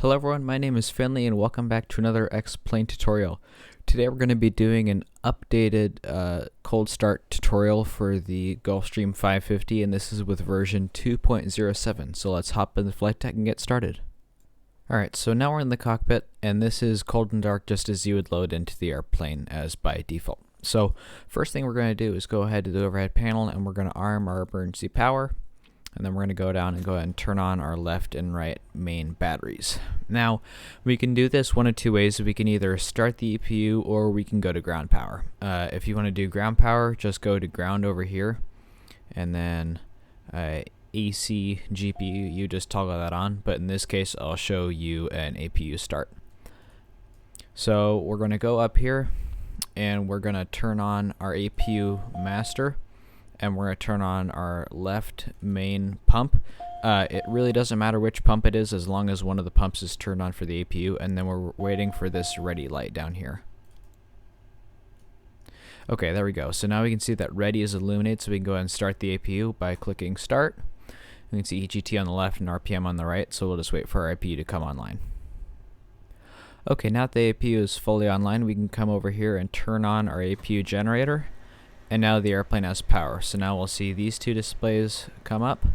Hello everyone, my name is Finley and welcome back to another X-Plane tutorial. Today we're going to be doing an updated cold start tutorial for the Gulfstream 550, and this is with version 2.07. So let's hop in the flight deck and get started. Alright, so now we're in the cockpit, and this is cold and dark just as you would load into the airplane as by default. So first thing we're going to do is go ahead to the overhead panel and we're going to arm our emergency power. And then we're going to go down and go ahead and turn on our left and right main batteries. Now, we can do this one of two ways. We can either start the EPU or we can go to ground power. If you want to do ground power, just go to ground over here. And then AC GPU, you just toggle that on. But in this case, I'll show you an APU start. So we're going to go up here and we're going to turn on our APU master. And we're going to turn on our left main pump. It really doesn't matter which pump it is as long as one of the pumps is turned on for the APU, and then we're waiting for this ready light down here. Okay, there we go. So now we can see that ready is illuminated, so we can go ahead and start the APU by clicking start. We can see EGT on the left and RPM on the right, so we'll just wait for our APU to come online. Okay, now that the APU is fully online, we can come over here and turn on our APU generator. And now the airplane has power. So now we'll see these two displays come up.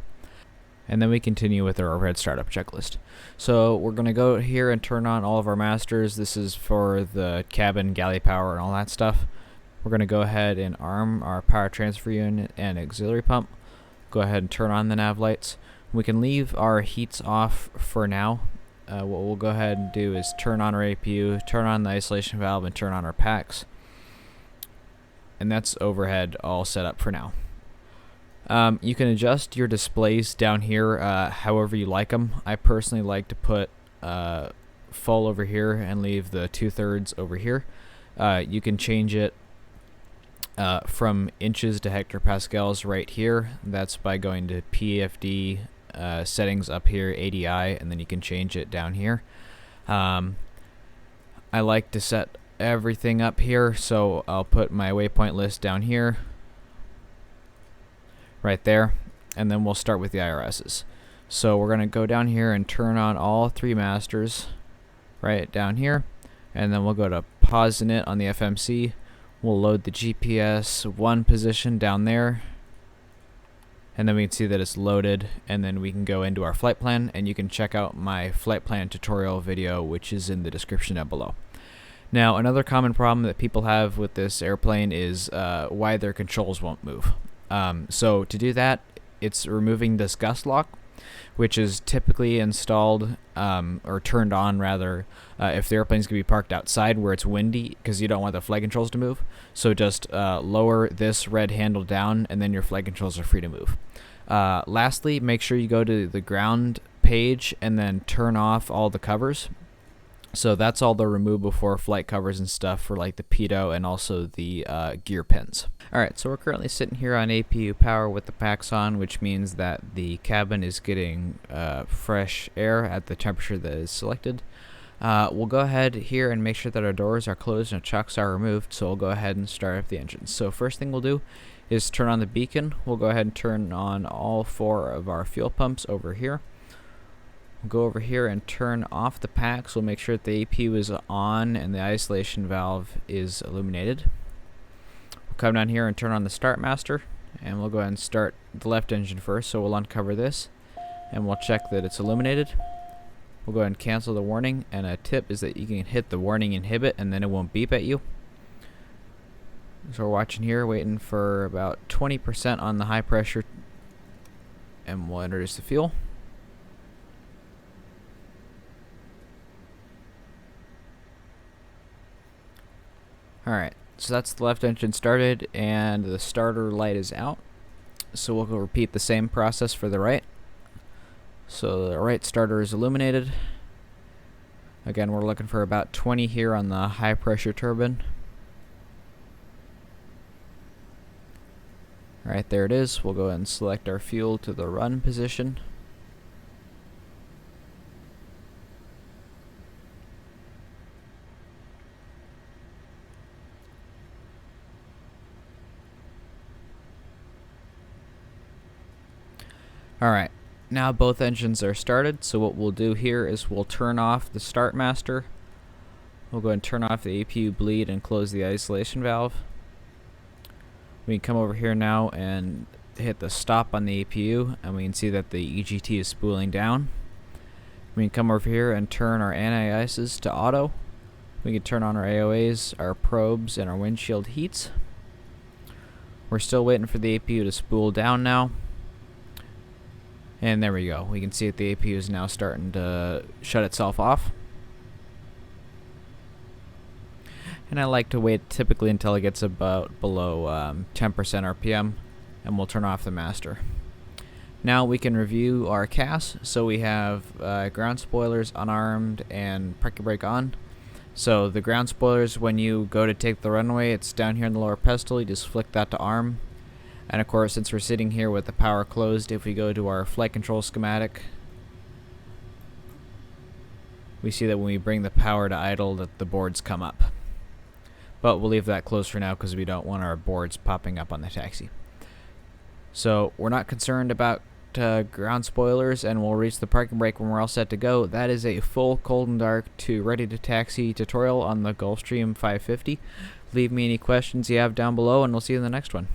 And then we continue with our overhead startup checklist. So we're going to go here and turn on all of our masters. This is for the cabin, galley power, and all that stuff. We're going to go ahead and arm our power transfer unit and auxiliary pump. Go ahead and turn on the nav lights. We can leave our heats off for now. What we'll go ahead and do is turn on our APU, turn on the isolation valve, and turn on our packs. And that's overhead all set up for now. You can adjust your displays down here however you like them. I personally like to put full over here and leave the 2/3 over here. You can change it from inches to hectopascals right here. That's by going to PFD settings up here, ADI, and then you can change it down here. I like to set everything up here, so I'll put my waypoint list down here right there, and then we'll start with the IRSs. So we're going to go down here and turn on all three masters right down here, and then we'll go to pause init on the FMC. We'll load the GPS 1 position down there, and then we can see that it's loaded, and then we can go into our flight plan, and you can check out my flight plan tutorial video, which is in the description down below. Now, another common problem that people have with this airplane is why their controls won't move. So to do that, it's removing this gust lock, which is typically installed or turned on rather if the airplane's going to be parked outside where it's windy, because you don't want the flight controls to move. So just lower this red handle down and then your flight controls are free to move. Lastly, make sure you go to the ground page and then turn off all the covers. So that's all the remove before flight covers and stuff for like the pitot and also the gear pins. Alright, so we're currently sitting here on APU power with the packs on, which means that the cabin is getting fresh air at the temperature that is selected. We'll go ahead here and make sure that our doors are closed and chocks are removed, so we'll go ahead and start up the engines. So first thing we'll do is turn on the beacon. We'll go ahead and turn on all 4 of our fuel pumps over here. Go over here and turn off the packs. We'll make sure that the APU is on and the isolation valve is illuminated. We'll come down here and turn on the start master, and we'll go ahead and start the left engine first. So we'll uncover this and we'll check that it's illuminated. We'll go ahead and cancel the warning, and a tip is that you can hit the warning inhibit and then it won't beep at you. So we're watching here, waiting for about 20% on the high pressure, and we'll introduce the fuel. Alright, so that's the left engine started and the starter light is out. So we'll go repeat the same process for the right. So the right starter is illuminated. Again, we're looking for about 20 here on the high pressure turbine. Alright, there it is. We'll go ahead and select our fuel to the run position. Alright, Now both engines are started, so what we'll do here is we'll turn off the start master. We'll go ahead and turn off the APU bleed and close the isolation valve. We can come over here now and hit the stop on the APU, and we can see that the EGT is spooling down. We can come over here and turn our anti-ices to auto. We can turn on our AOAs, our probes, and our windshield heats. We're still waiting for the APU to spool down now. And there we go. We can see that the APU is now starting to shut itself off. And I like to wait typically until it gets about below 10% RPM, and we'll turn off the master. Now we can review our CAS. So we have ground spoilers unarmed and parking brake on. So the ground spoilers, when you go to take the runway, it's down here in the lower pedestal. You just flick that to arm. And of course, since we're sitting here with the power closed, if we go to our flight control schematic, we see that when we bring the power to idle, that the boards come up. But we'll leave that closed for now because we don't want our boards popping up on the taxi. So we're not concerned about ground spoilers, and we'll reach the parking brake when we're all set to go. That is a full cold and dark to ready to taxi tutorial on the Gulfstream 550. Leave me any questions you have down below, and we'll see you in the next one.